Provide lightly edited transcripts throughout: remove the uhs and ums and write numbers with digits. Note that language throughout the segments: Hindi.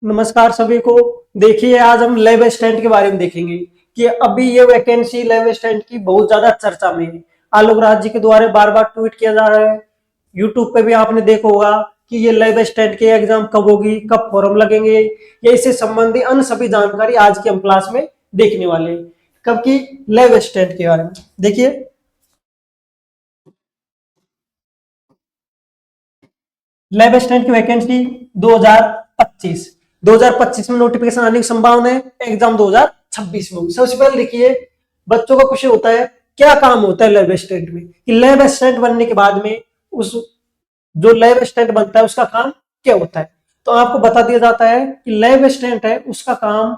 नमस्कार सभी को। देखिए, आज हम लैब असिस्टेंट के बारे में देखेंगे कि अभी ये वैकेंसी लैब असिस्टेंट की बहुत ज्यादा चर्चा में है। आलोक राज जी के द्वारा बार बार ट्वीट किया जा रहा है। यूट्यूब पे भी आपने देखा होगा कि ये लैब असिस्टेंट की एग्जाम कब होगी, कब फॉर्म लगेंगे, ये इससे संबंधित अन्य सभी जानकारी आज की हम क्लास में देखने वाले हैं। कब की? लैब असिस्टेंट के बारे में देखिए। लैब असिस्टेंट की वैकेंसी 2025 2025 में नोटिफिकेशन आने की संभावना है। एग्जाम 2026 में होगी। सबसे पहले देखिए, बच्चों का क्वेश्चन होता है क्या काम होता है लैब असिस्टेंट में, कि लैब असिस्टेंट बनने के बाद में उस जो लैब असिस्टेंट बनता है उसका काम क्या होता है। तो आपको बता दिया जाता है कि लैब असिस्टेंट है उसका काम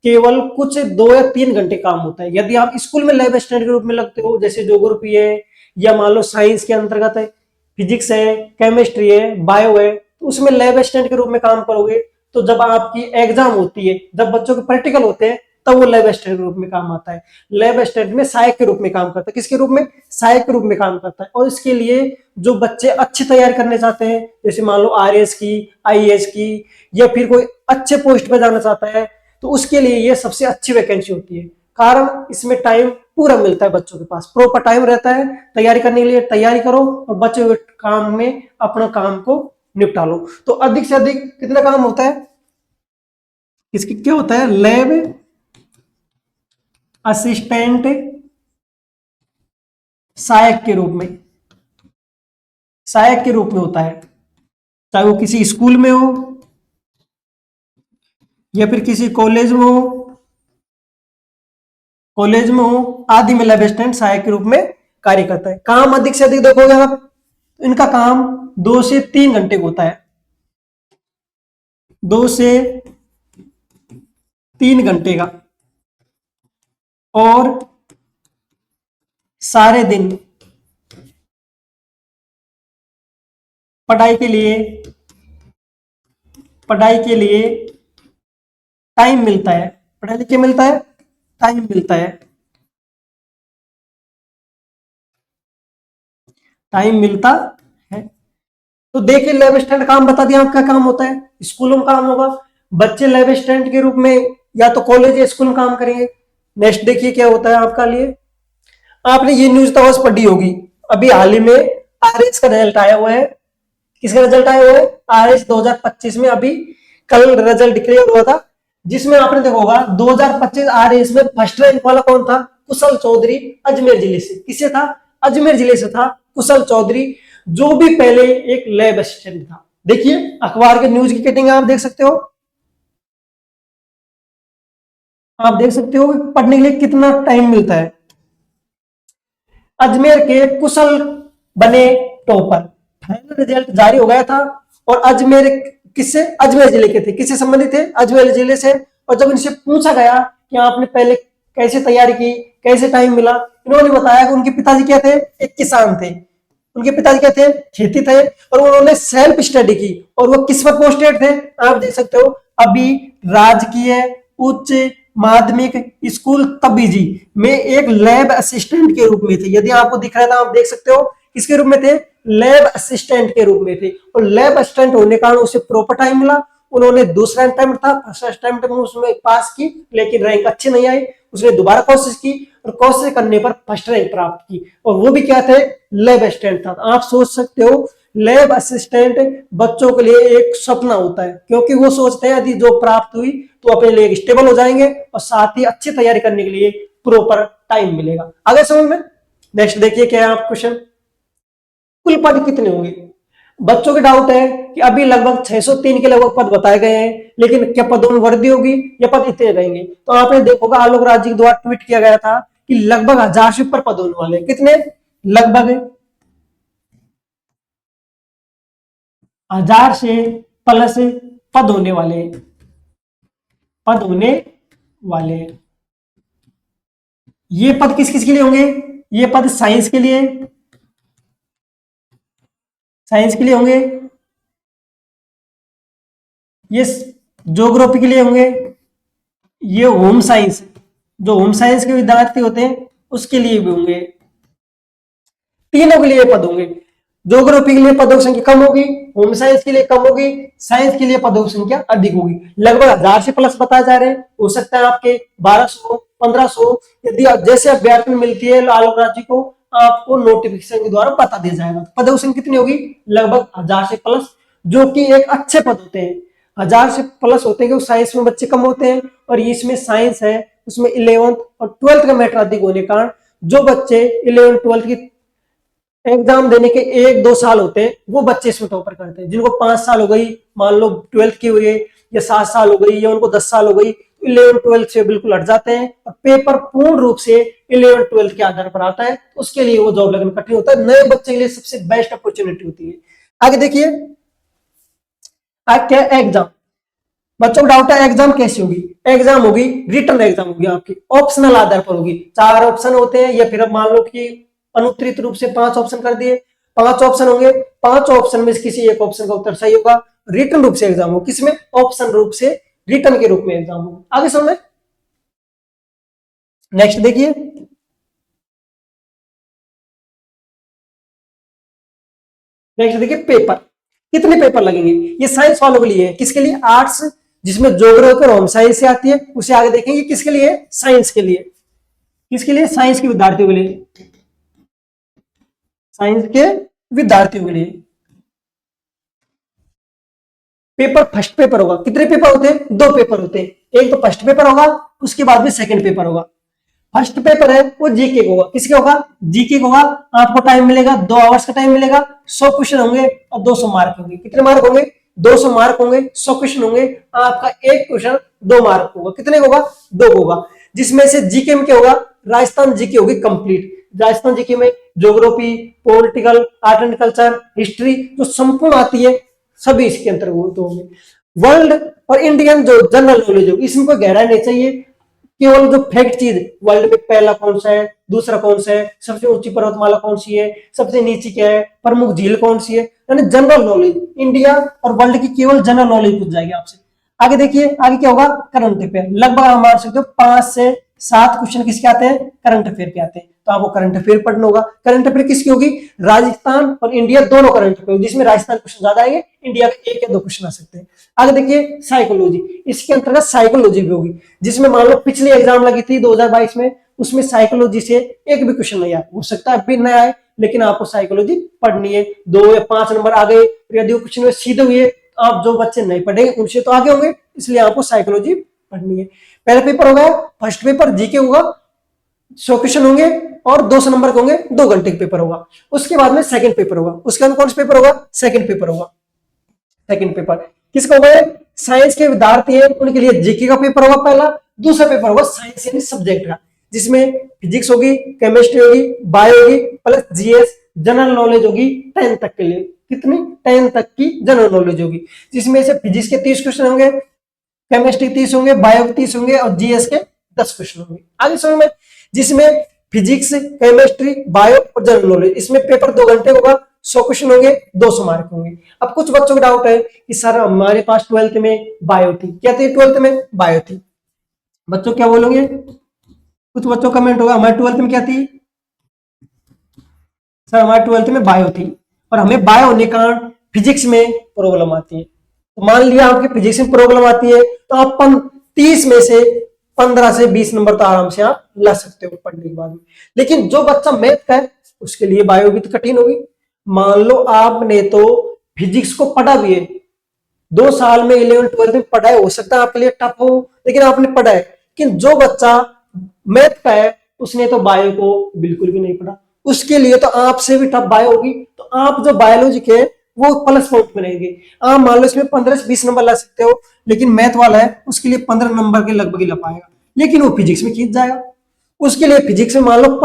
केवल कुछ 2 या 3 घंटे काम होता है। यदि आप स्कूल में लैब असिस्टेंट के रूप में लगते हो, जैसे ज्योग्राफी है या मान लो साइंस के अंतर्गत है, फिजिक्स है, केमिस्ट्री है, बायो है, तो उसमें लैब असिस्टेंट के रूप में काम करोगे। तो जब आपकी एग्जाम होती है, जब बच्चों के प्रैक्टिकल होते हैं, तब वो लैब असिस्टेंट के रूप में काम आता है। लैब असिस्टेंट में सहायक के रूप में काम करता है। किसके रूप में? सहायक के रूप में काम करता है। और इसके लिए जो बच्चे अच्छी तैयारी करने चाहते हैं, जैसे मान लो आरएस की, आईएएस की, या फिर कोई अच्छे पोस्ट पे जाना चाहता है, तो उसके लिए ये सबसे अच्छी वैकेंसी होती है। कारण इसमें टाइम पूरा मिलता है, बच्चों के पास प्रॉपर टाइम रहता है तैयारी करने के लिए। तैयारी करो और बच्चों के काम में अपना काम को निपटा लो। तो अधिक से अधिक कितना काम होता है, इसकी क्या होता है? लैब असिस्टेंट सहायक के रूप में, सहायक के रूप में होता है। चाहे वो किसी स्कूल में हो या फिर किसी कॉलेज में हो आदि में लैब असिस्टेंट सहायक के रूप में कार्य करता है। काम अधिक से अधिक देखोगे आप, तो इनका काम 2 से 3 घंटे होता है। 2 से 3 घंटे का। और सारे दिन पढ़ाई के लिए पढ़ाई के लिए टाइम मिलता है। पढ़ाई के लिए मिलता है, टाइम मिलता है, टाइम मिलता है। तो देखिए, लैब असिस्टेंट काम बता दिया आपका काम होता है। स्कूलों में काम होगा, बच्चे लैब असिस्टेंट के रूप में या तो कॉलेज या स्कूल में काम करेंगे। नेक्स्ट देखिए क्या होता है आपका लिए। आपने ये न्यूज तो बस पढ़ी होगी, अभी हाल ही में आरएस का रिजल्ट आया हुआ है। किसका रिजल्ट आया हुआ है? आरएस 2025 में अभी कल रिजल्ट डिक्लेयर हुआ था, जिसमें आपने देखा होगा 2025 आरएस में फर्स्ट रैंक वाला कौन था? कुशल चौधरी, अजमेर जिले से। किससे था? अजमेर जिले से था कुशल चौधरी, जो भी पहले एक लैब असिस्टेंट था। देखिए, अखबार के न्यूज की कटिंग आप देख सकते हो। आप देख सकते हो कि पढ़ने के लिए कितना टाइम मिलता है। अजमेर के कुशल बने टॉपर। फाइनल रिजल्ट जारी हो गया था। और अजमेर किससे? अजमेर जिले के थे। किससे संबंधित थे? अजमेर जिले से। और जब इनसे पूछा गया कि आपने पहले कैसे तैयारी की, कैसे टाइम मिला, इन्होंने बताया कि उनके पिताजी क्या थे? एक किसान थे। उनके पिताजी क्या थे? खेती थे। और उन्होंने सेल्फ स्टडी की। और वो किस पर पोस्टेड थे? आप देख सकते हो, अभी राजकीय उच्च माध्यमिक स्कूल तबीजी में एक लैब असिस्टेंट के रूप में थे। यदि आपको दिख रहा था, आप देख सकते हो किसके रूप में थे? लैब असिस्टेंट के रूप में थे। और लैब असिस्टेंट होने के कारण उसे प्रॉपर टाइम मिला। उन्होंने दूसरा अटेम्प्ट था, फर्स्ट अटेम्प्ट में उसमें पास की, लेकिन रैंक अच्छी नहीं आई। उसने दोबारा कोशिश की और कोशिश करने पर फर्स्ट रैंक प्राप्त की। और वो भी क्या थे? लैब असिस्टेंट था। आप सोच सकते हो, लैब असिस्टेंट बच्चों के लिए एक सपना होता है, क्योंकि वो सोचते हैं यदि जॉब प्राप्त हुई तो अपने लिए स्टेबल हो जाएंगे और साथ ही अच्छी तैयारी करने के लिए प्रॉपर टाइम मिलेगा। आगे समझ में। नेक्स्ट देखिए क्या है आप क्वेश्चन। कुल पद कितने होंगे? बच्चों के डाउट है कि अभी लगभग 603 के लगभग पद बताए गए हैं, लेकिन क्या पदों में वृद्धि होगी या पद इतने रहेंगे? तो आपने देखोगा आलोक राज जी के द्वारा ट्वीट किया गया था कि लगभग 1000 से ऊपर पद होने वाले। कितने? लगभग 1000 से प्लस पद होने वाले, पद होने वाले। ये पद किस किस के लिए होंगे? ये पद साइंस के लिए, साइंस के लिए होंगे। ये ज्योग्राफी के लिए होंगे। ये होम साइंस, जो होम साइंस के विद्यार्थी होते हैं उसके लिए भी होंगे। तीनों के लिए पद होंगे। ज्योग्राफी के लिए पदों की संख्या कम होगी, होम साइंस के लिए कम होगी, साइंस के लिए पदों की संख्या अधिक होगी। लगभग 1000 से प्लस बताए जा रहे हैं, हो सकता है आपके 1200, 1500, यदि जैसे अभ्यर्थी मिलती है आलोक राज जी को, आपको नोटिफिकेशन के द्वारा बता दिया जाएगा। पदों की संख्या कितनी होगी? लगभग 1000 से प्लस, जो कि एक अच्छे पद होते हैं। 1000 से प्लस होते हैं क्योंकि साइंस में बच्चे कम होते हैं, और इसमें साइंस है उसमें 11th और 12th का मैटर अधिक होने के कारण जो बच्चे 11th 12th की एग्जाम देने के 1-2 साल होते हैं वो बच्चे इसमें टॉपर करते हैं। जिनको 5 साल हो गई, मान लो 12th की हुई है, या 7 साल हो गई, या उनको 10 साल हो गई, 11th 12th से बिल्कुल हट जाते हैं और पेपर पूर्ण रूप से 11th 12th के आधार पर आता है। उसके लिए वो जॉब लगना कठिन होता है, नए बच्चे के लिए सबसे बेस्ट अपॉर्चुनिटी होती है। आगे देखिए, आज क्या एग्जाम, बच्चों को डाउट है एग्जाम कैसी होगी? एग्जाम होगी रिटर्न एग्जाम होगी, आपकी ऑप्शनल आधार पर होगी। 4 ऑप्शन होते हैं, या फिर अब मान लो कि अनुत्तरित रूप से 5 ऑप्शन कर दिए, 5 ऑप्शन होंगे, 5 ऑप्शन में से किसी एक ऑप्शन का उत्तर सही होगा। रिटर्न रूप से एग्जाम हो, किसमें? ऑप्शन रूप से, रिटर्न के रूप में एग्जाम हो। आगे समझ, नेक्स्ट देखिए, नेक्स्ट देखिए पेपर, कितने पेपर लगेंगे? ये साइंस वालों के लिए है, किसके लिए? आर्ट्स, जिसमें ज्योग्राफी और होम साइंस से आती है, उसे आगे देखेंगे। किसके लिए? साइंस के लिए। किसके लिए? साइंस के विद्यार्थियों के लिए, साइंस के विद्यार्थियों के लिए। पेपर फर्स्ट पेपर होगा। कितने पेपर होते हैं? 2 पेपर होते हैं। एक तो फर्स्ट पेपर होगा, उसके बाद में सेकंड पेपर होगा। फर्स्ट पेपर है वो जीके का होगा। किसके होगा? जीके का होगा। आपको टाइम मिलेगा 2 आवर्स का टाइम मिलेगा, 100 क्वेश्चन होंगे और 200 मार्क होंगे। कितने मार्क होंगे? 200 मार्क होंगे, 100 क्वेश्चन होंगे, आपका एक क्वेश्चन 2 मार्क होगा। कितने होगा? 2 होगा। जिसमें से जीके में क्या होगा? राजस्थान जीके होगी कंप्लीट। राजस्थान जीके में geography, political, art and culture, history जो संपूर्ण आती है सभी इसके अंतर्गत होंगे। वर्ल्ड और इंडियन जो जनरल नॉलेज होगी, इसमें कोई गहराई नहीं चाहिए, केवल जो फैक्ट चीज, वर्ल्ड में पहला कौन सा है, दूसरा कौन सा है, सबसे ऊंची पर्वतमाला कौन सी है, सबसे नीची क्या है, प्रमुख झील कौन सी है, यानी जनरल नॉलेज, इंडिया और वर्ल्ड की केवल जनरल नॉलेज पूछ जाएगी आपसे। आगे देखिए, आगे क्या होगा? Current affair. लगभग आप मान सकते हो 5 से 7 क्वेश्चन किसके आते हैं? करंट अफेयर के आते हैं। तो आपको करंट अफेयर पढ़ना होगा। करंट अफेयर किसकी होगी? राजस्थान और इंडिया दोनों करंट अफेयर, जिसमें राजस्थान क्वेश्चन ज्यादा आएंगे, इंडिया के 1 या 2 क्वेश्चन आ सकते हैं। आगे देखिए, साइकोलॉजी, इसके अंतर्गत साइकोलॉजी भी होगी। जिसमें मान लो पिछली एग्जाम लगी थी 2022 में, उसमें साइकोलॉजी से एक भी क्वेश्चन नहीं आया, हो सकता है अभी नया आए, लेकिन आपको साइकोलॉजी पढ़नी है। 2 या 5 नंबर आ गए, यदि वो क्वेश्चन सीधे हुए, आप जो बच्चे नहीं पढ़ेंगे उनसे तो आगे होंगे, इसलिए आपको साइकोलॉजी पढ़नी है। पहला पेपर होगा फर्स्ट पेपर, जीके होगा, 100 क्वेश्चन होंगे और 200 नंबर के होंगे, 2 घंटे का पेपर होगा। उसके बाद में सेकंड पेपर होगा। उसके बाद कौन सा पेपर होगा? सेकंड पेपर होगा। सेकंड पेपर किसका होगा? साइंस के विद्यार्थी हैं उनके लिए जीके का पेपर होगा पहला। दूसरा पेपर होगा साइंस यानी सब्जेक्ट का, जिसमें फिजिक्स होगी, केमिस्ट्री होगी, बायो होगी, प्लस जीएस, जनरल नॉलेज होगी 10 तक के लिए। कितनी? 10 तक की जनरल नॉलेज होगी, जिसमें से फिजिक्स के 30 क्वेश्चन होंगे, केमिस्ट्री 30 होंगे, बायो के 30 होंगे और जीएस के 10 क्वेश्चन होंगे। आगे समझ में, जिसमें फिजिक्स, केमिस्ट्री, बायो और जनरल नॉलेज, इसमें पेपर 2 घंटे होगा, 100 क्वेश्चन होंगे, 200 मार्क होंगे। अब कुछ बच्चों को डाउट है कि सर हमारे पास 12th में बायो थी, क्या थी? 12th में बायो थी। बच्चों क्या बोलोगे? कुछ बच्चों कमेंट होगा हमारे 12th में क्या थी? सर हमारे 12th में बायो थी, और हमें बायो होने के कारण फिजिक्स में प्रॉब्लम आती है। तो मान लिया आपके फिजिक्स में प्रॉब्लम आती है, तो आप 30 में से 15 से 20 नंबर तो आराम से आप ला सकते हो पढ़ने के बाद में। लेकिन जो बच्चा मैथ का है उसके लिए बायो भी तो कठिन होगी। मान लो आपने तो फिजिक्स को पढ़ा भी है, 2 साल में 11th 12th में पढ़ा है, हो सकता है आपके लिए टफ हो, लेकिन आपने पढ़ा है। लेकिन जो बच्चा मैथ का है उसने तो बायो को बिल्कुल भी नहीं पढ़ा, उसके लिए तो आपसे भी टफ बायो होगी। तो आप जो बायोलॉजी के वो प्लस पॉइंट बनेंगे। आप मान लो इसमें 15 से 20 नंबर ला सकते हो, लेकिन मैथ वाला है उसके लिए 15 नंबर के लगभग ही ला पाएगा, लेकिन वो फिजिक्स में खींच जाएगा। उसके लिए फिजिक्स में मान लो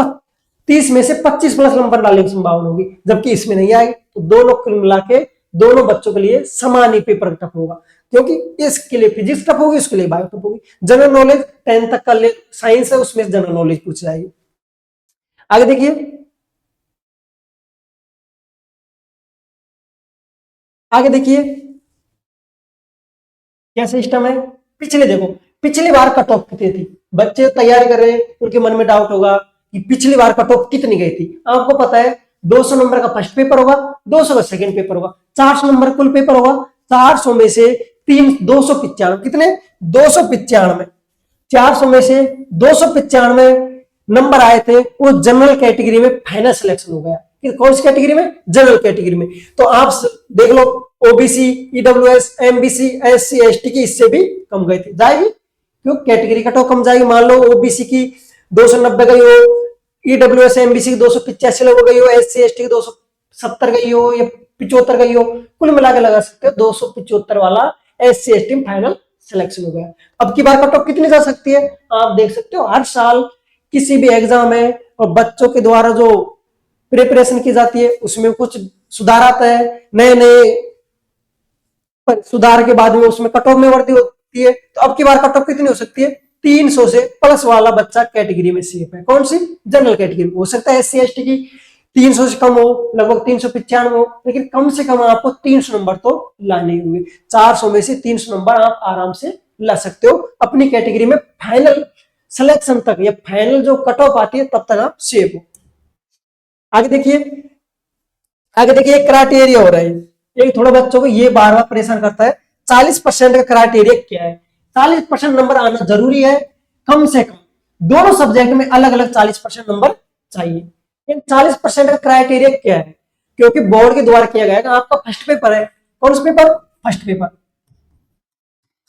30 में से 25 प्लस नंबर लाने की संभावना होगी, जबकि इसमें नहीं आएगी। तो दोनों कुल मिला के दोनों बच्चों के लिए समान ही पेपर टफ होगा, क्योंकि इसके लिए फिजिक्स टफ होगी, उसके लिए बायो टफ होगी। जनरल नॉलेज 10 तक का साइंस है, उसमें जनरल नॉलेज पूछ जाएगी। आगे देखिए, आगे देखिए क्या सिस्टम है। पिछले देखो, पिछली बार कट ऑफ कितनी थी? बच्चे तैयारी कर रहे हैं, उनके मन में डाउट होगा कि पिछली बार कट ऑफ कितनी गई थी। आपको पता है 200 नंबर का फर्स्ट पेपर होगा, 200 का सेकंड पेपर होगा, 400 नंबर कुल पेपर होगा। 400 में से 295, कितने 295, 400 में से 295 नंबर आए थे, वो जनरल कैटेगरी में फाइनल सिलेक्शन हो गया। कौन सी कैटेगरी में? जनरल कैटेगरी में। तो आप देख लो, OBC, EWS, MBC, SC, ST की इससे भी कम गई थी, जाएगी क्यों? कैटेगरी कट ऑफ कम जाएगी। मान लो ओबीसी की 290 गई हो, ईडब्ल्यूएस एमबीसी की 285 लोग गई हो, एससी एसटी की 270 गई हो या 75 गई हो, कुल मिला के लगा सकते हो 275 वाला एससी एसटी में फाइनल सिलेक्शन हो गया। अब की बार कट ऑफ कितनी जा सकती है? आप देख सकते हो हर साल किसी भी एग्जाम है और बच्चों के द्वारा जो प्रिपरेशन की जाती है उसमें कुछ सुधार आता है, नए नए सुधार के बाद में उसमें कट ऑफ में वृद्धि होती है। तो अब की बार कट ऑफ कितनी हो सकती है? 300 से प्लस वाला बच्चा कैटेगरी में सेफ है। कौन सी? General category. हो सकता है एससी एसटी की 300 से कम हो, लगभग 395 हो, लेकिन कम से कम आपको 300 नंबर तो लाने होंगे। 400 में से 300 नंबर आप आराम से ला सकते हो अपनी कैटेगरी में। फाइनल सिलेक्शन तक या फाइनल जो कट ऑफ आती है तब तक आप सेफ हो। आगे देखिए, आगे देखिए क्राइटेरिया हो रहा है, ये थोड़ा बच्चों को ये बार बार परेशान करता है। 40% का क्राइटेरिया क्या है? 40% नंबर आना जरूरी है, कम से कम दोनों सब्जेक्ट में अलग अलग 40% नंबर चाहिए। इन 40% का क्राइटेरिया क्या है? क्योंकि बोर्ड के द्वारा किया गया है। आपका फर्स्ट पेपर है, कौन सा पेपर? First paper.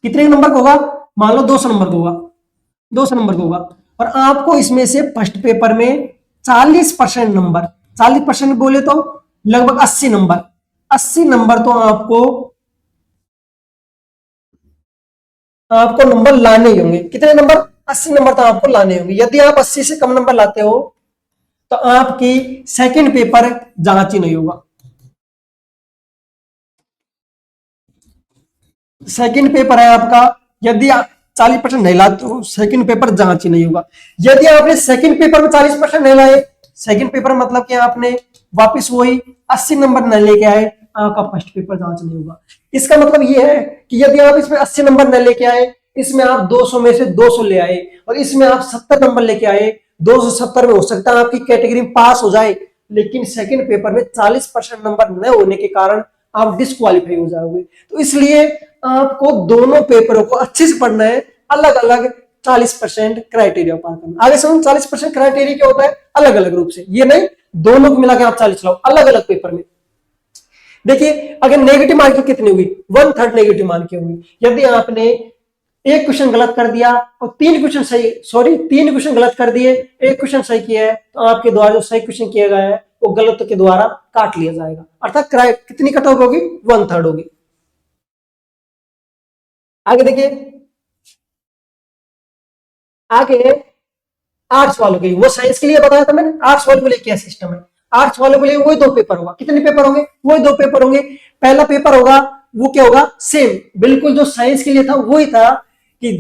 कितने नंबर का होगा? मान लो 200 नंबर का होगा, 200 नंबर का होगा, और आपको इसमें से फर्स्ट पेपर में 40% नंबर, 40% बोले तो लगभग 80 नंबर, 80 नंबर तो आपको नंबर लाने ही होंगे। कितने नंबर? 80 नंबर तो आपको लाने होंगे। यदि आप 80 से कम नंबर लाते हो तो आपकी सेकंड पेपर जांच ही नहीं होगा। सेकंड पेपर है आपका, यदि आप 40% नहीं लाते हो सेकंड पेपर जांच ही नहीं होगा। यदि आपने सेकंड पेपर में 40% नहीं लाए, सेकंड पेपर मतलब कि आपने वापस वही 80 नंबर न लेके आए, आपका फर्स्ट पेपर जांच नहीं होगा। इसका मतलब यह है कि यदि आप इसमें 80 नंबर न लेके आए, इसमें आप 200 में से 200 ले आए और इसमें आप 70 नंबर लेके आए, 270 में हो सकता है आपकी कैटेगरी में पास हो जाए, लेकिन सेकंड पेपर में 40% नंबर न होने के कारण आप डिस्क्वालीफाई हो जाओगे। तो इसलिए आपको दोनों पेपरों को अच्छे से पढ़ना है, अलग अलग 40% क्राइटेरिया पार करना। आगे समझ, 40% क्राइटेरिया क्या होता है? अलग अलग रूप से, ये नहीं दोनों को मिला के आप 40 लाओ, अलग अलग पेपर में। देखिए, अगर नेगेटिव मार्किंग कितनी हुई? 1/3 नेगेटिव मार्किंग हुई। यदि आपने एक क्वेश्चन गलत कर दिया और 3 क्वेश्चन गलत कर दिए, एक क्वेश्चन सही किया है, तो आपके द्वारा जो सही क्वेश्चन किया गया है वो गलत के द्वारा काट लिया जाएगा, अर्थात कितनी कट ऑफ होगी? 1/3 होगी। आगे देखिए, आगे आर्ट्स वालों के लिए, वो साइंस के लिए बताया था मैंने, आर्ट्स वालों के लिए क्या सिस्टम है? आर्ट्स वालों के लिए वही 2 पेपर होगा। कितने पेपर होंगे? वही 2 पेपर होंगे। पहला पेपर होगा वो क्या होगा? सेम बिल्कुल जो साइंस के लिए था वही था, कि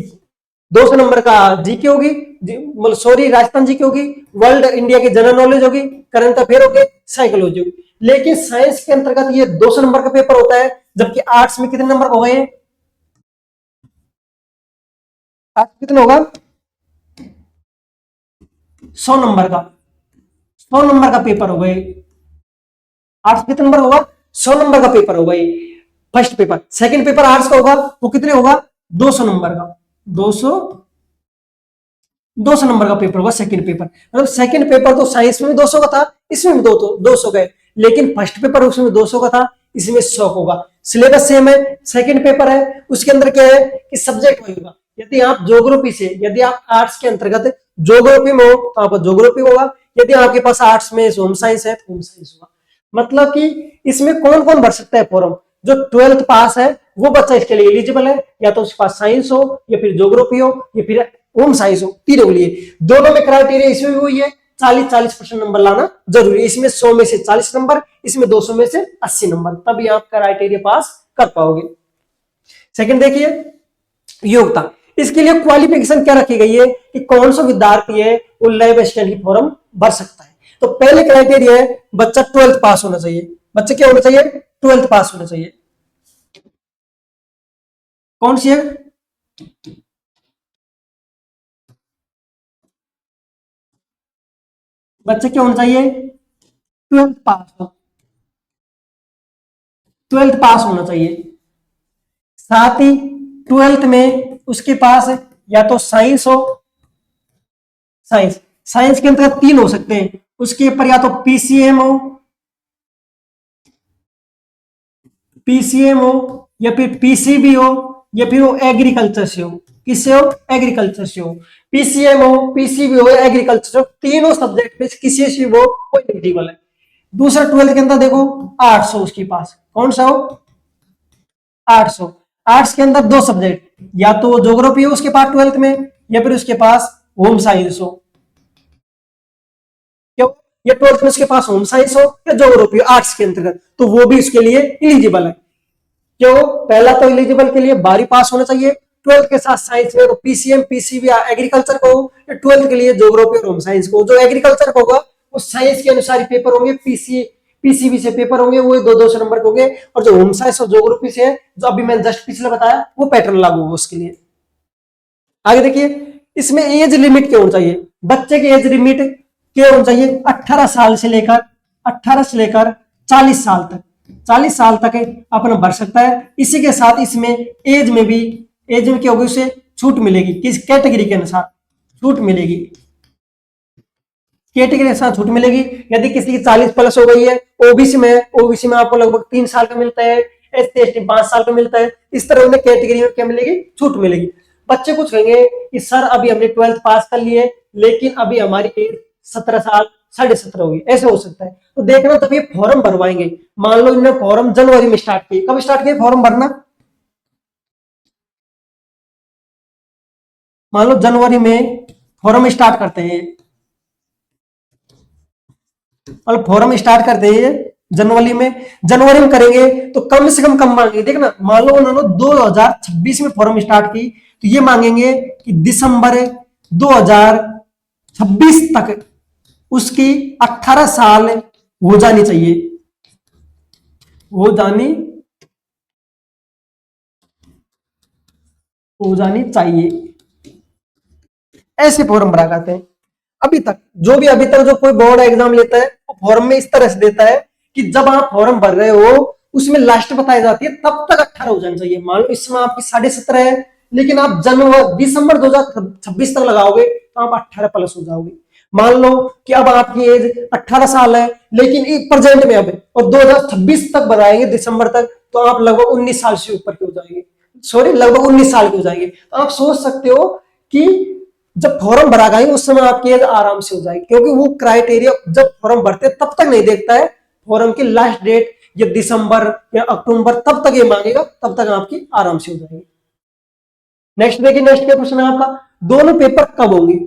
200 नंबर का जीके होगी, मतलब सॉरी राजस्थान जीके होगी, वर्ल्ड इंडिया की जनरल नॉलेज होगी, करंट अफेयर होगी, साइकोलॉजी होगी। लेकिन साइंस के अंतर्गत ये 200 नंबर का पेपर होता है, जबकि आर्ट्स में कितने नंबर हो गए? आर्ट्स कितने होगा? 100 नंबर का, 100 नंबर का पेपर हो गए। आर्ट्स कितने नंबर होगा? 100 नंबर का पेपर होगा ये first paper. Second paper arts का होगा, वो कितने होगा? 200 नंबर का, 200 200 नंबर का पेपर होगा सेकंड पेपर। मतलब सेकंड पेपर तो साइंस में भी 200 का था, इसमें भी 200 का है, लेकिन फर्स्ट पेपर उसमें 200 का था, इसमें 100 होगा। सिलेबस सेम है, सेकंड पेपर है, उसके अंदर क्या है कि सब्जेक्ट वही होगा। यदि आप ज्योग्राफी से, यदि आप आर्ट्स के अंतर्गत ज्योग्राफी में हो तो आपका ज्योग्राफी होगा, यदि आपके पास आर्ट्स में होम साइंस है तो होम साइंस होगा। मतलब कि इसमें कौन कौन भर सकता है फॉर्म? जो 12th पास है वो बच्चा इसके लिए एलिजिबल है, या तो उसके पास साइंस हो या फिर ज्योग्राफी हो या फिर होम साइंस हो, तीनों के लिए। दोनों में क्राइटेरिया इसमें भी वही है, 40% नंबर लाना जरूरी है। इसमें 100 में से 40 नंबर, इसमें 200 में से 80 नंबर, तभी आप क्राइटेरिया पास कर पाओगे। सेकंड देखिए, योग्यता। इसके लिए क्वालिफिकेशन क्या रखी गई है कि कौन सा विद्यार्थी है वो लैब असिस्टेंट की फॉर्म भर सकता है। तो पहले क्राइटेरिया है बच्चा 12th पास होना चाहिए। बच्चे क्या होना चाहिए? 12th पास होना चाहिए। कौन सी है? बच्चे क्या होना चाहिए? ट्वेल्थ पास हो, ट्वेल्थ पास होना चाहिए। साथ ही ट्वेल्थ में उसके पास या तो साइंस हो, साइंस साइंस के अंतर्गत तीन हो सकते हैं उसके ऊपर, या तो पीसीएम हो, पीसीएम हो या फिर पीसीबी हो या फिर वो एग्रीकल्चर से हो। किससे हो? एग्रीकल्चर से हो। पीसीएम हो, पीसीबी हो, एग्रीकल्चर से हो, तीनों सब्जेक्ट में किसी से वो कोई एलिजिबल है। दूसरा ट्वेल्थ के अंदर देखो आर्ट्स हो उसके पास, कौन सा हो? आर्ट्स हो। आर्ट्स के अंदर दो सब्जेक्ट, या तो ज्योग्राफी हो उसके पास ट्वेल्थ में, या फिर उसके पास होम साइंस हो। क्यों? ये ट्वेल्थ में उसके पास होम साइंस हो या ज्योग्राफी आर्ट्स के अंतर्गत, तो वो भी उसके लिए इलिजिबल है। क्यों? पहला तो एलिजिबल के लिए 12वीं पास होना चाहिए, ट्वेल्थ के साथ साइंस में तो पीसीएम पीसीबी या एग्रीकल्चर को, ट्वेल्थ के लिए ज्योग्राफी और होम साइंस को। जो एग्रीकल्चर को होगा वो साइंस के अनुसार ही पेपर होंगे, पीसीबी से पेपर होंगे, वो 200 नंबर के होंगे, और जो होम साइंस और ज्योग्राफी से जो अभी मैंने जस्ट पिछले बताया वो पैटर्न लागू होगा उसके लिए। आगे देखिए, इसमें एज लिमिट क्या होनी चाहिए? बच्चे की एज लिमिट क्या होनी चाहिए? 18 साल से लेकर 40 साल तक, 40 साल तक अपना भर सकता है। इसी के साथ इसमें एज में भी, एज में क्या होगी? उसे छूट मिलेगी, किस कैटेगरी के अनुसार छूट मिलेगी, कैटेगरी के अनुसार छूट मिलेगी। यदि किसी की 40 प्लस हो गई है, ओबीसी में आपको लगभग 3 साल का मिलता है, एसटी एसटी 5 साल का मिलता है। इस तरह उन्हें कैटेगरी में क्या मिलेगी? छूट मिलेगी। बच्चे कुछ कहेंगे कि सर अभी हमने 12th पास कर लिए लेकिन अभी हमारी एज 17 साल 17.5 होगी, ऐसे हो सकता है। तो देखना तब ये फॉर्म भरवाएंगे। मान लो इन्होंने फॉर्म जनवरी में स्टार्ट किए, कब स्टार्ट किए फॉर्म भरना? मान लो जनवरी में फॉर्म स्टार्ट करते हैं, और फॉर्म स्टार्ट करते हैं जनवरी में करेंगे तो कम से कम मांगेंगे। देखना, मान लो उन्होंने 2026 में फॉर्म स्टार्ट की तो ये मांगेंगे कि दिसंबर 2026 तक उसकी 18 साल हो जानी चाहिए, हो जानी चाहिए। ऐसे फॉर्म भरा करते हैं। अभी तक जो कोई बोर्ड एग्जाम लेता है वो फॉर्म में इस तरह से देता है कि जब आप फॉर्म भर रहे हो उसमें लास्ट बताई जाती है तब तक 18 हो जाना चाहिए। मान लो इस समय आपकी 17.5 है, लेकिन आप दिसंबर 2026 तक लगाओगे तो आप 18 प्लस हो जाओगे। मान लो कि अब आपकी एज 18 साल है लेकिन प्रेजेंट में अब और 2026 तक बढ़ाएंगे दिसंबर तक, तो आप लगभग 19 साल से ऊपर के हो जाएंगे, लगभग 19 साल के हो जाएंगे। तो आप सोच सकते हो कि जब फॉर्म भरा गई उस समय आपकी एज आराम से हो जाएगी, क्योंकि वो क्राइटेरिया जब फॉर्म भरते तब तक नहीं देखता है, फॉर्म की लास्ट डेट या दिसंबर या अक्टूबर तब तक ये मांगेगा, तब तक आपकी आराम से हो जाएगी। नेक्स्ट देखिए, नेक्स्ट क्या क्वेश्चन है आपका, दोनों पेपर कब होंगे?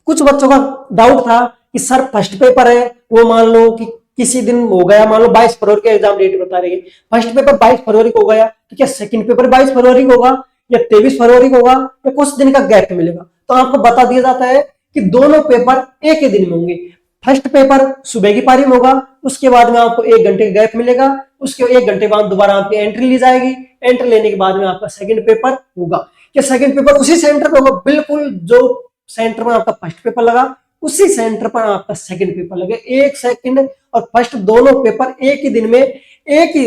कुछ बच्चों का डाउट था कि सर फर्स्ट पेपर है वो मान लो कि किसी दिन हो गया, मान लो 22 फरवरी का एग्जाम डेट बता रही है, फर्स्ट पेपर 22 फरवरी को हो गया, तो क्या सेकंड पेपर 22 फरवरी को होगा या 23 फरवरी को होगा या कुछ दिन का गैप मिलेगा? तो आपको बता दिया जाता है कि दोनों पेपर एक ही दिन में होंगे। फर्स्ट पेपर सुबह की पारी में होगा, उसके बाद में आपको 1 घंटे का गैप मिलेगा, उसके 1 घंटे बाद दोबारा आपकी एंट्री ली जाएगी, एंट्री लेने के बाद में आपका सेकंड पेपर होगा। क्या सेकंड पेपर उसी सेंटर पर होगा? बिल्कुल, जो सेंटर में आपका फर्स्ट पेपर लगा उसी सेंटर पर आपका सेकंड पेपर लगे। एक सेकंड और फर्स्ट दोनों पेपर एक ही दिन में, एक ही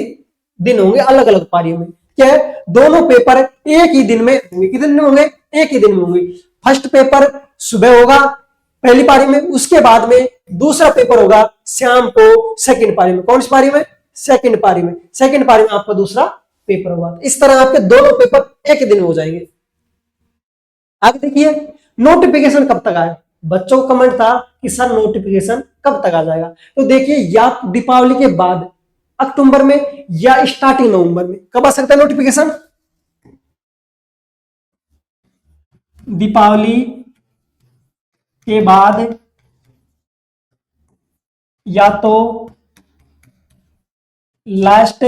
दिन होंगे, अलग अलग पारियों में। क्या है? दोनों पेपर एक ही दिन में होंगे। कितने दिन होंगे? एक ही दिन में होंगे। फर्स्ट पेपर सुबह होगा पहली पारी में, उसके बाद में दूसरा पेपर होगा शाम को सेकंड पारी में। कौन सी पारी में? सेकंड पारी में। सेकंड पारी में आपका दूसरा पेपर होगा। इस तरह आपके दोनों पेपर एक ही दिन में हो जाएंगे। आगे देखिए, नोटिफिकेशन कब तक आया? बच्चों का कमेंट था कि सर नोटिफिकेशन कब तक आ जाएगा? तो देखिए, या दीपावली के बाद अक्टूबर में या स्टार्टिंग नवंबर में। कब आ सकता है नोटिफिकेशन? दीपावली के बाद या तो लास्ट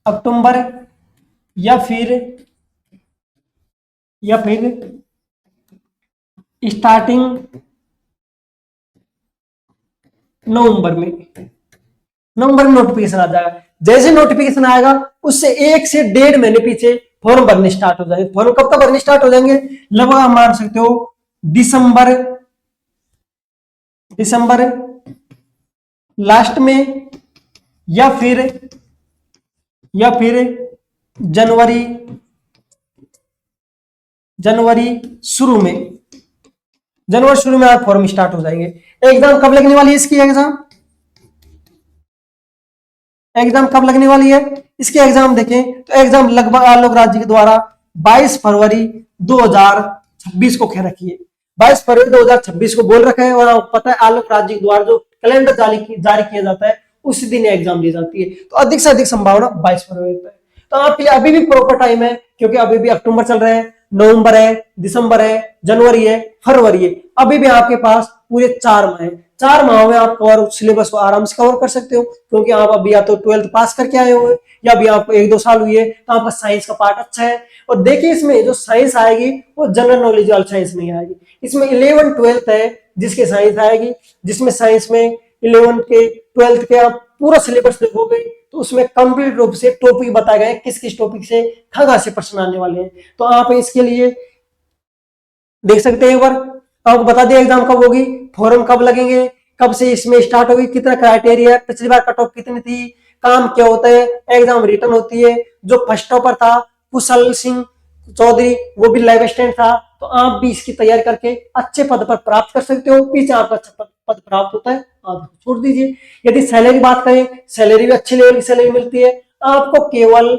अक्टूबर या फिर स्टार्टिंग नवंबर में नोटिफिकेशन आ जाएगा। जैसे नोटिफिकेशन आएगा उससे 1 से 1.5 महीने पीछे फॉर्म भरने स्टार्ट हो जाएंगे। फॉर्म कब तक भरने स्टार्ट हो जाएंगे? लगभग आप मान सकते हो दिसंबर लास्ट में या फिर जनवरी शुरू में, जनवरी शुरू में आप फॉर्म स्टार्ट हो जाएंगे। एग्जाम कब लगने वाली है इसकी? एग्जाम कब लगने वाली है इसके? एग्जाम देखें तो एग्जाम लगभग आलोक राज्य के द्वारा 22 फरवरी 2026 को कह रखी है। 22 फरवरी 2026 को बोल रखा है, और आपको पता है आलोक राज्य के द्वारा जो कैलेंडर जारी किया जाता है उसी दिन एग्जाम दी जाती है, तो अधिक से अधिक संभावना 22 फरवरी तक। तो आपके लिए अभी भी प्रॉपर टाइम है, क्योंकि अभी भी अक्टूबर चल रहा है, नवंबर है, दिसंबर है, जनवरी है, फरवरी है, अभी भी आपके पास पूरे 4 माह है। 4 माह में आप कवर सिलेबस को आराम से कवर कर सकते हो, क्योंकि आप अभी या तो 12th पास करके आए हो, या अभी आपको 1-2 साल हुई है, तो आपका साइंस का पार्ट अच्छा है। और देखिए इसमें जो साइंस आएगी वो जनरल नॉलेज वाली साइंस नहीं आएगी, इसमें 11th 12th है जिसके साइंस आएगी, जिसमें साइंस में 11th के 12th के आप पूरा सिलेबस देखोगे तो उसमें कंप्लीट रूप से टॉपिक बताए गए, किस किस टॉपिक से कहाँ से प्रश्न आने वाले हैं। तो आप इसके लिए देख सकते हैं, एक बार आपको बता दिया एग्जाम कब होगी, फॉर्म कब लगेंगे, कब से इसमें स्टार्ट होगी, कितना क्राइटेरिया, पिछली बार कट ऑफ कितनी थी, काम क्या होता है, एग्जाम रिटर्न होती है। जो फर्स्ट टॉपर था कुशल सिंह चौधरी, वो भी लाइव स्टैंड था, तो आप भी इसकी तैयारी करके अच्छे पद पर प्राप्त कर सकते हो। पीछे आपका अच्छा पद प्राप्त होता है, आप छोड़ दीजिए। यदि सैलरी बात करें, सैलरी भी अच्छी लेवल की सैलरी मिलती है। आपको केवल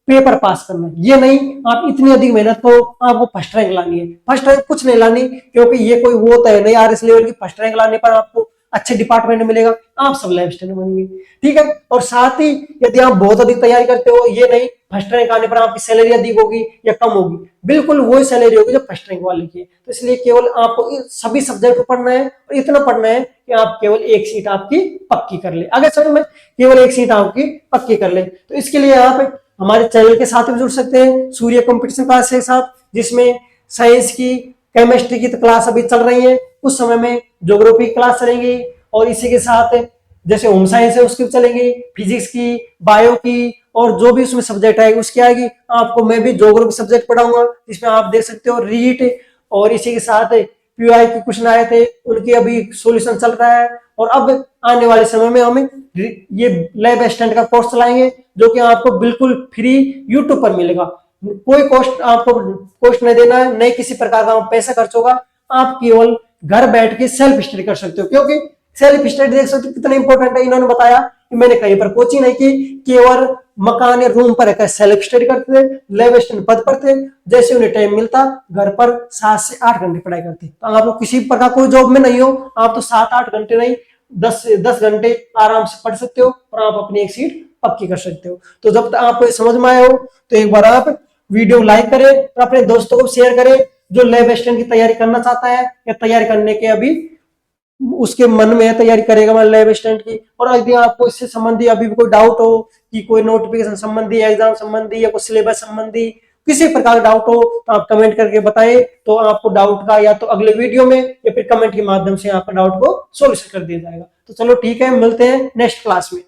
पेपर पास करना है, ये नहीं आप इतनी अधिक मेहनत को आपको फर्स्ट रैंक लानी है। फर्स्ट रैंक कुछ नहीं लानी, क्योंकि ये कोई वो तय नहीं यार इस लेवल की फर्स्ट रैंक लाने पर आपको अच्छे डिपार्टमेंट में मिलेगा, आप सब लाइफ स्टाइल बनेंगे, ठीक है। और साथ ही यदि आप बहुत अधिक तैयारी करते हो, ये नहीं फर्स्ट रैंक आने पर आपकी सैलरी अधिक होगी या कम होगी, बिल्कुल वही सैलरी होगी जो फर्स्ट रैंक वाले की है। तो इसलिए केवल आपको सभी सब्जेक्ट पढ़ना है, और इतना पढ़ना है कि आप केवल एक सीट आपकी पक्की कर ले। अगर समझ में, केवल एक सीट आपकी पक्की कर ले। तो इसके लिए आप हमारे चैनल के साथ भी जुड़ सकते हैं, सूर्य कंपटीशन क्लास के साथ, जिसमें साइंस की, केमिस्ट्री की तो क्लास अभी चल रही है, कुछ समय में ज्योग्राफी क्लास चलेंगी, और इसी के साथ जैसे होम साइंस है उसकी भी चलेंगी, फिजिक्स की, बायो की, और जो भी उसमें सब्जेक्ट आएगी उसकी आएगी। आपको मैं भी ज्योग्राफी सब्जेक्ट पढ़ाऊंगा, जिसमें आप देख सकते हो रीट, और इसी के साथ पीवाई के क्वेश्चन आए थे उनकी अभी सॉल्यूशन चल रहा है। और अब आने वाले समय में हमें ये लैब असिस्टेंट का कोर्स चलाएंगे, जो कि आपको बिल्कुल फ्री यूट्यूब पर मिलेगा। कोई कॉस्ट आपको कॉस्ट नहीं देना है, नहीं किसी प्रकार का पैसा खर्च होगा, आप केवल घर बैठ के सेल्फ स्टडी कर सकते हो। क्योंकि सेल्फ स्टडी देख सकते हो कितना इंपॉर्टेंट है। इन्होंने बताया कि मैंने कहीं पर कोचिंग नहीं की, केवल मकान या रूम पर रहकर सेल्फ स्टडी करते थे, लैब असिस्टेंट पद पर थे, जैसे उन्हें टाइम मिलता घर पर 7 से 8 घंटे पढ़ाई करते। तो आप लोग किसी प्रकार कोई जॉब में नहीं हो, आप तो 7-8 घंटे नहीं 10 घंटे आराम से पढ़ सकते हो, और आप अपनी एक सीट पक्की कर सकते हो। तो जब तक आपको समझ में आया हो तो एक बार आप वीडियो लाइक करें और अपने दोस्तों को शेयर करें, जो लैब असिस्टेंट की तैयारी करना चाहता है या तैयारी करने के अभी उसके मन में है तैयारी करेगा मैं लैब असिस्टेंट की। और यदि आपको इससे संबंधी अभी भी कोई डाउट हो कि कोई नोटिफिकेशन संबंधी, एग्जाम संबंधी या कोई सिलेबस संबंधी किसी प्रकार का डाउट हो, तो आप कमेंट करके बताएं, तो आपको डाउट का या तो अगले वीडियो में या फिर कमेंट के माध्यम से आपका डाउट को सोल्यूशन कर दिया जाएगा। तो चलो ठीक है, मिलते हैं नेक्स्ट क्लास में।